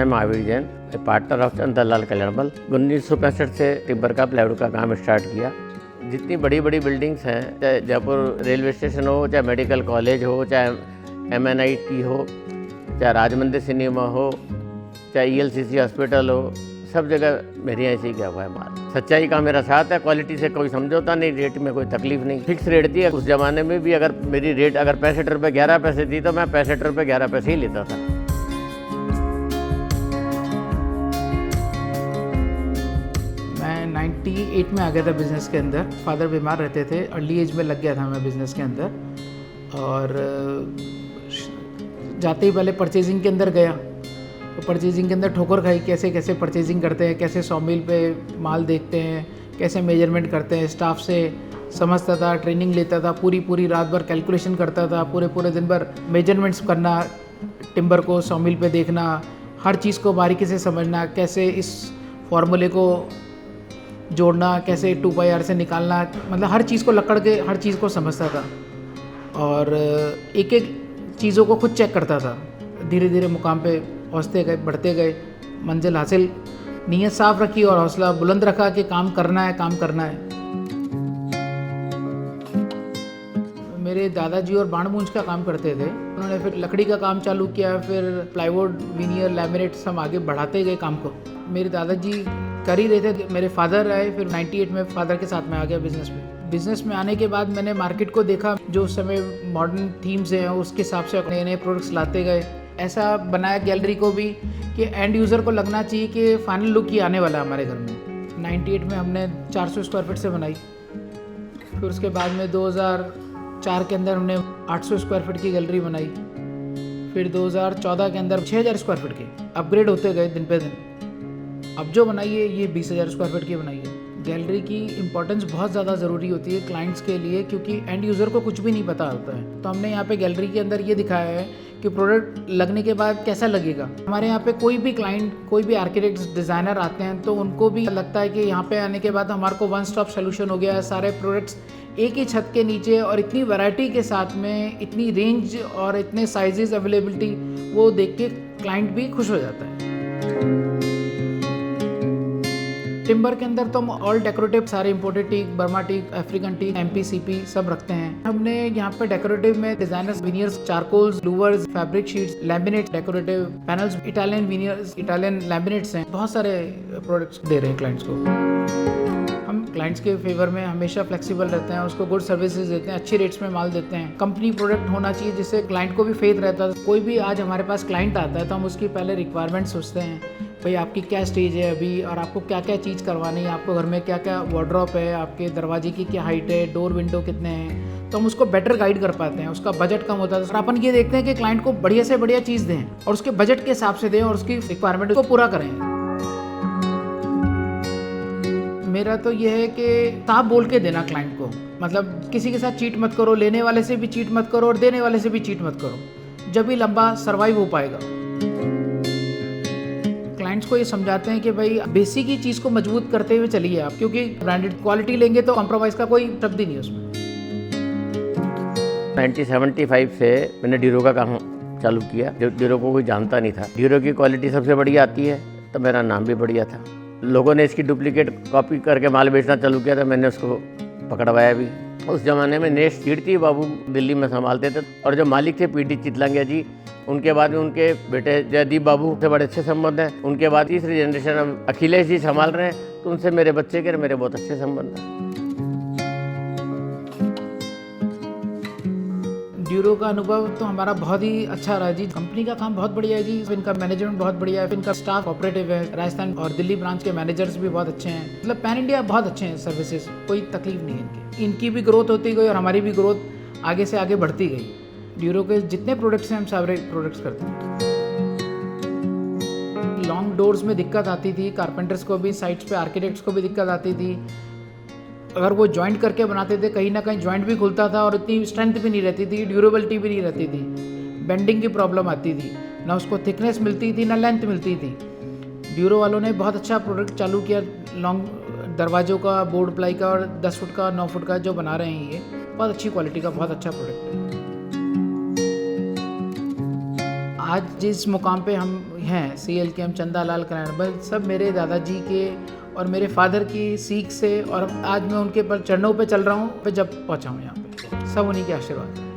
मैं Mahavir Jain, partner of Chandralal कल्याणबल। 1965 से timber का प्लाईवुड का काम स्टार्ट किया। जितनी बड़ी बड़ी बिल्डिंग्स हैं, चाहे जयपुर रेलवे स्टेशन हो, चाहे मेडिकल कॉलेज हो, चाहे MNIT हो, चाहे राजमंदिर सिनेमा हो, चाहे ELCC हॉस्पिटल हो, सब जगह मेरे यहाँ से ही गया हुआ है माल। सच्चाई का मेरा साथ है, क्वालिटी से कोई समझौता नहीं, रेट में कोई तकलीफ नहीं, फिक्स रेट थी। उस ज़माने में भी अगर मेरी रेट अगर 65 रुपये 11 पैसे थी तो मैं 65 रुपये 11 पैसे ही लेता था। मैं 98 में आ गया था बिज़नेस के अंदर। फादर बीमार रहते थे, अर्ली एज में लग गया था मैं बिज़नेस के अंदर। और जाते ही पहले परचेजिंग के अंदर गया, तो परचेजिंग के अंदर ठोकर खाई, कैसे कैसे परचेजिंग करते हैं, कैसे 100 मील पे माल देखते हैं, कैसे मेजरमेंट करते हैं। स्टाफ से समझता था, ट्रेनिंग लेता था, पूरी रात भर कैलकुलेशन करता था, पूरे दिन भर मेजरमेंट्स करना, टिम्बर को 100 मील पे देखना, हर चीज़ को बारीकी से समझना, कैसे इस फॉर्मूले को जोड़ना, कैसे 2/r से निकालना, मतलब हर चीज़ को लकड़ के हर चीज़ को समझता था। और एक एक चीज़ों को खुद चेक करता था। धीरे धीरे मुकाम पे पहुँचते गए, बढ़ते गए, मंजिल हासिल। नीयत साफ रखी और हौसला बुलंद रखा कि काम करना है। मेरे दादाजी और बाण का काम करते थे, उन्होंने फिर लकड़ी का काम चालू किया, फिर प्लाईवुड, विनियर, लैमिनेट्स हम आगे बढ़ाते गए काम को। मेरे दादाजी कर ही रहे थे, मेरे फादर आए, फिर 98 में फादर के साथ में आ गया बिज़नेस में आने के बाद मैंने मार्केट को देखा, जो उस समय मॉडर्न थीम्स हैं उसके हिसाब से नए नए प्रोडक्ट्स लाते गए। ऐसा बनाया गैलरी को भी कि एंड यूज़र को लगना चाहिए कि फाइनल लुक ही आने वाला है हमारे घर में। 98 में हमने 400 स्क्वायर फीट से बनाई, फिर उसके बाद में 2004 के अंदर हमने 800 स्क्वायर फीट की गैलरी बनाई, फिर 2014 के अंदर 6000 स्क्वायर फीट की, अपग्रेड होते गए दिन पे दिन। अब जो बनाई है ये 20,000 स्क्वायर फीट की बनाई है। गैलरी की इंपॉर्टेंस बहुत ज़्यादा ज़रूरी होती है क्लाइंट्स के लिए, क्योंकि एंड यूज़र को कुछ भी नहीं पता होता है। तो हमने यहाँ पे गैलरी के अंदर ये दिखाया है कि प्रोडक्ट लगने के बाद कैसा लगेगा। हमारे यहाँ पे कोई भी क्लाइंट, कोई भी आर्किटेक्ट, डिज़ाइनर आते हैं तो उनको भी लगता है कि यहाँ पे आने के बाद हमारे को वन स्टॉप सोल्यूशन हो गया है। सारे प्रोडक्ट्स एक ही छत के नीचे और इतनी वैरायटी के साथ में, इतनी रेंज और इतने साइजेस अवेलेबिलिटी, वो देख के क्लाइंट भी खुश हो जाता है। टिम्बर के अंदर तो हम ऑल डेकोरेटिव सारे imported teak, Burma teak, African teak, MP-CP सब रखते हैं। हमने यहाँ पे डेकोरेटिव में designers, veneers, charcoals, louvres, fabric sheets, laminate, decorative panels, Italian veneers, Italian laminates हैं, बहुत सारे प्रोडक्ट्स दे रहे हैं क्लाइंट्स को। हम क्लाइंट्स के फेवर में हमेशा फ्लेक्सिबल रहते हैं, उसको गुड सर्विसेज देते हैं, अच्छी रेट्स में माल देते हैं। कंपनी प्रोडक्ट होना चाहिए जिससे क्लाइंट को भी फेथ रहता है। कोई भी आज हमारे पास क्लाइंट आता है तो हम उसकी पहले रिक्वायरमेंट सोचते हैं, भाई आपकी क्या स्टेज है अभी और आपको क्या क्या चीज़ करवानी है, आपको घर में क्या क्या वार्डरोब है, आपके दरवाजे की क्या हाइट है, डोर विंडो कितने हैं, तो हम उसको बेटर गाइड कर पाते हैं। उसका बजट कम होता है तो अपन ये देखते हैं कि क्लाइंट को बढ़िया से बढ़िया चीज़ दें और उसके बजट के हिसाब से दें और उसकी रिक्वायरमेंट को पूरा करें। मेरा तो ये है कि साफ बोल के देना क्लाइंट को, मतलब किसी के साथ चीट मत करो, लेने वाले से भी चीट मत करो और देने वाले से भी चीट मत करो, जब भी लंबा सर्वाइव हो पाएगा। क्लाइंट्स को ये समझाते हैं कि भाई बेसिक ही चीज़ को मजबूत करते हुए चलिए आप, क्योंकि ब्रांडेड क्वालिटी लेंगे तो कॉम्प्रोमाइज़ का कोई शब्द ही नहीं है उसमें। 1975 से मैंने ड्यूरो का काम चालू किया। ड्यूरो को कोई जानता नहीं था। ड्यूरो की क्वालिटी सबसे बढ़िया आती है, तो मेरा नाम भी बढ़िया था। लोगों ने इसकी डुप्लीकेट कॉपी करके माल बेचना चालू किया था, मैंने उसको पकड़वाया भी। उस ज़माने में नेक्स्ट सीट थी, बाबू दिल्ली में संभालते थे, और जो मालिक थे PD चितलांगिया जी, उनके बाद में उनके बेटे जयदीप बाबू से बड़े अच्छे संबंध हैं। उनके बाद तीसरी जनरेशन अब अखिलेश जी संभाल रहे हैं, तो उनसे मेरे बच्चे के मेरे बहुत अच्छे संबंध हैं। ड्यूरो का अनुभव तो हमारा बहुत ही अच्छा रहा जी। कंपनी का काम बहुत बढ़िया है जी, इनका मैनेजमेंट बहुत बढ़िया है, इनका स्टाफ ऑपरेटिव है। राजस्थान और दिल्ली ब्रांच के मैनेजर्स भी बहुत अच्छे हैं, मतलब पैन इंडिया बहुत अच्छे हैं सर्विसेज, कोई तकलीफ नहीं है इनकी भी ग्रोथ होती गई और हमारी भी ग्रोथ आगे से आगे बढ़ती गई। ड्यूरो के जितने प्रोडक्ट्स हैं हम सारे प्रोडक्ट्स करते हैं। लॉन्ग डोर्स में दिक्कत आती थी, कारपेंटर्स को भी, साइट्स पे आर्किटेक्ट्स को भी दिक्कत आती थी। अगर वो जॉइंट करके बनाते थे, कहीं ना कहीं जॉइंट भी खुलता था और इतनी स्ट्रेंथ भी नहीं रहती थी, ड्यूरेबिलिटी भी नहीं रहती थी, बेंडिंग की प्रॉब्लम आती थी, ना उसको थिकनेस मिलती थी ना लेंथ मिलती थी। ड्यूरो वालों ने बहुत अच्छा प्रोडक्ट चालू किया, लॉन्ग दरवाजों का, बोर्ड प्लाई का और 10 फुट का, 9 फुट का जो बना रहे हैं, ये बहुत अच्छी क्वालिटी का बहुत अच्छा प्रोडक्ट है। आज जिस मुकाम पे हम हैं CLKM चंदालाल कल्याणबल, सब मेरे दादाजी के और मेरे फादर की सीख से, और आज मैं उनके पर चरणों पे चल रहा हूँ, पे जब पहुँचा हूँ यहाँ पे, सब उन्हीं के आशीर्वाद।